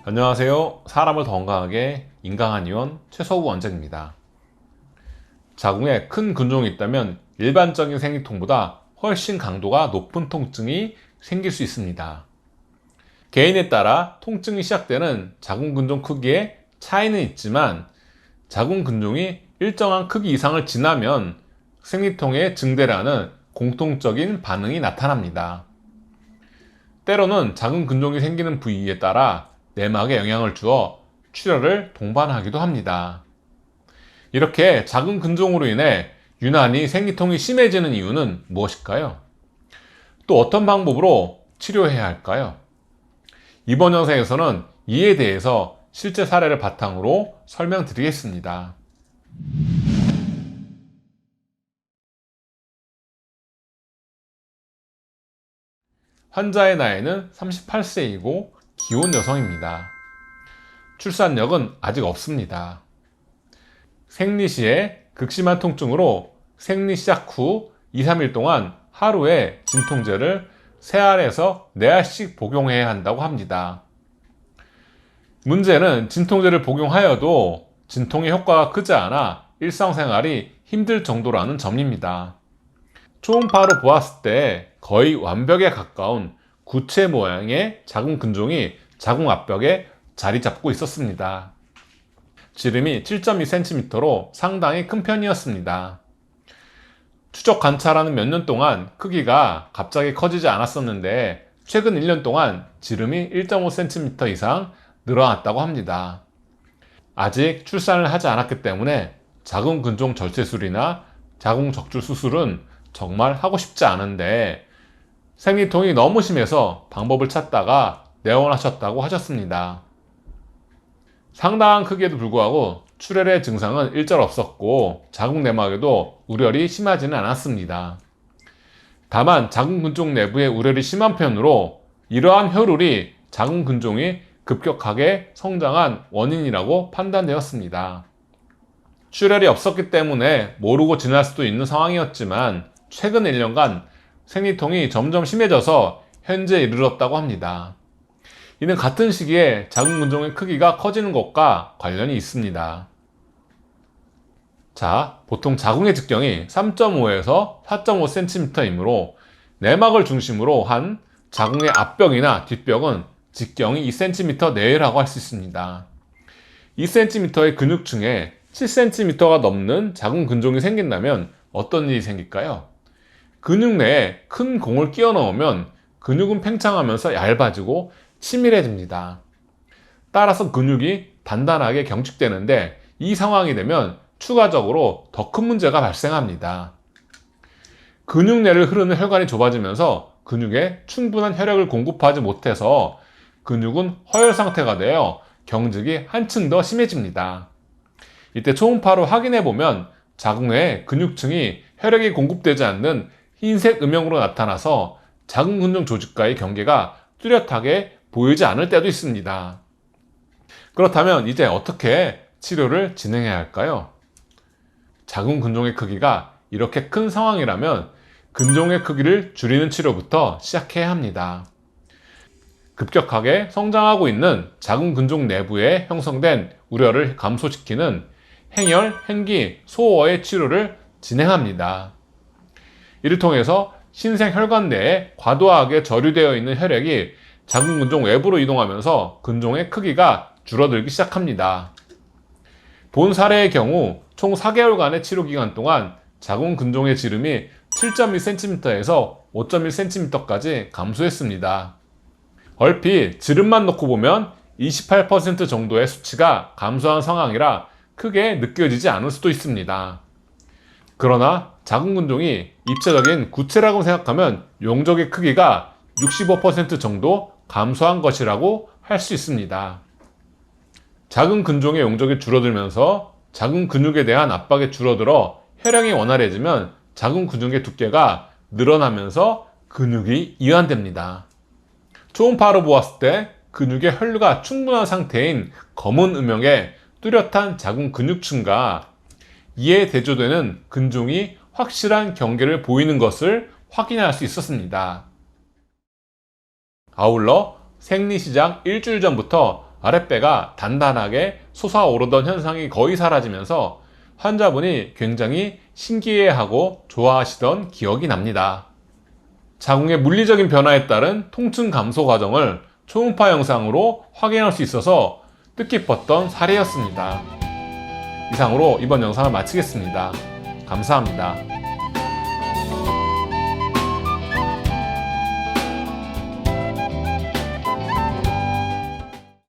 안녕하세요. 사람을 더 건강하게 인강한 의원 최서우 원장입니다. 자궁에 큰 근종이 있다면 일반적인 생리통보다 훨씬 강도가 높은 통증이 생길 수 있습니다. 개인에 따라 통증이 시작되는 자궁 근종 크기에 차이는 있지만 자궁 근종이 일정한 크기 이상을 지나면 생리통의 증대라는 공통적인 반응이 나타납니다. 때로는 자궁 근종이 생기는 부위에 따라 내막에 영향을 주어 출혈을 동반하기도 합니다. 이렇게 자궁 근종으로 인해 유난히 생리통이 심해지는 이유는 무엇일까요? 또 어떤 방법으로 치료해야 할까요? 이번 영상에서는 이에 대해서 실제 사례를 바탕으로 설명드리겠습니다. 환자의 나이는 38세이고 기혼 여성입니다. 출산력은 아직 없습니다. 생리 시에 극심한 통증으로 생리 시작 후 2, 3일 동안 하루에 진통제를 3알에서 4알씩 복용해야 한다고 합니다. 문제는 진통제를 복용하여도 진통의 효과가 크지 않아 일상생활이 힘들 정도라는 점입니다. 초음파로 보았을 때 거의 완벽에 가까운 구체 모양의 자궁 근종이 자궁 앞벽에 자리 잡고 있었습니다. 지름이 7.2cm로 상당히 큰 편이었습니다. 추적 관찰하는 몇 년 동안 크기가 갑자기 커지지 않았었는데 최근 1년 동안 지름이 1.5cm 이상 늘어났다고 합니다. 아직 출산을 하지 않았기 때문에 자궁 근종 절제술이나 자궁 적출 수술은 정말 하고 싶지 않은데 생리통이 너무 심해서 방법을 찾다가 내원하셨다고 하셨습니다. 상당한 크기에도 불구하고 출혈의 증상은 일절 없었고 자궁 내막에도 우열이 심하지는 않았습니다. 다만 자궁 근종 내부의 우열이 심한 편으로 이러한 혈울이 자궁 근종이 급격하게 성장한 원인이라고 판단되었습니다. 출혈이 없었기 때문에 모르고 지날 수도 있는 상황이었지만 최근 1년간 생리통이 점점 심해져서 현재에 이르렀다고 합니다. 이는 같은 시기에 자궁 근종의 크기가 커지는 것과 관련이 있습니다. 자, 보통 자궁의 직경이 3.5에서 4.5cm이므로 내막을 중심으로 한 자궁의 앞벽이나 뒷벽은 직경이 2cm 내외라고 할 수 있습니다. 2cm의 근육층에 7cm가 넘는 자궁 근종이 생긴다면 어떤 일이 생길까요? 근육 내에 큰 공을 끼워 넣으면 근육은 팽창하면서 얇아지고 치밀해집니다. 따라서 근육이 단단하게 경직되는데 이 상황이 되면 추가적으로 더 큰 문제가 발생합니다. 근육 내를 흐르는 혈관이 좁아지면서 근육에 충분한 혈액을 공급하지 못해서 근육은 허혈 상태가 되어 경직이 한층 더 심해집니다. 이때 초음파로 확인해 보면 자궁 내 근육층이 혈액이 공급되지 않는 흰색 음영으로 나타나서 자궁 근종 조직과의 경계가 뚜렷하게 보이지 않을 때도 있습니다. 그렇다면 이제 어떻게 치료를 진행해야 할까요? 자궁 근종의 크기가 이렇게 큰 상황이라면 근종의 크기를 줄이는 치료부터 시작해야 합니다. 급격하게 성장하고 있는 자궁 근종 내부에 형성된 우려를 감소시키는 행열, 행기, 소어의 치료를 진행합니다. 이를 통해서 신생 혈관 내에 과도하게 저류되어 있는 혈액이 자궁 근종 외부로 이동하면서 근종의 크기가 줄어들기 시작합니다. 본 사례의 경우 총 4개월간의 치료 기간 동안 자궁 근종의 지름이 7.2cm에서 5.1cm까지 감소했습니다. 얼핏 지름만 놓고 보면 28% 정도의 수치가 감소한 상황이라 크게 느껴지지 않을 수도 있습니다. 그러나 자궁 근종이 입체적인 구체라고 생각하면 용적의 크기가 65% 정도 감소한 것이라고 할 수 있습니다. 자궁 근종의 용적이 줄어들면서 자궁 근육에 대한 압박이 줄어들어 혈양이 원활해지면 자궁 근육의 두께가 늘어나면서 근육이 이완됩니다. 초음파로 보았을 때 근육의 혈류가 충분한 상태인 검은 음영의 뚜렷한 자궁 근육층과 이에 대조되는 근종이 확실한 경계를 보이는 것을 확인할 수 있었습니다. 아울러 생리 시작 일주일 전부터 아랫배가 단단하게 솟아오르던 현상이 거의 사라지면서 환자분이 굉장히 신기해하고 좋아하시던 기억이 납니다. 자궁의 물리적인 변화에 따른 통증 감소 과정을 초음파 영상으로 확인할 수 있어서 뜻깊었던 사례였습니다. 이상으로 이번 영상을 마치겠습니다. 감사합니다.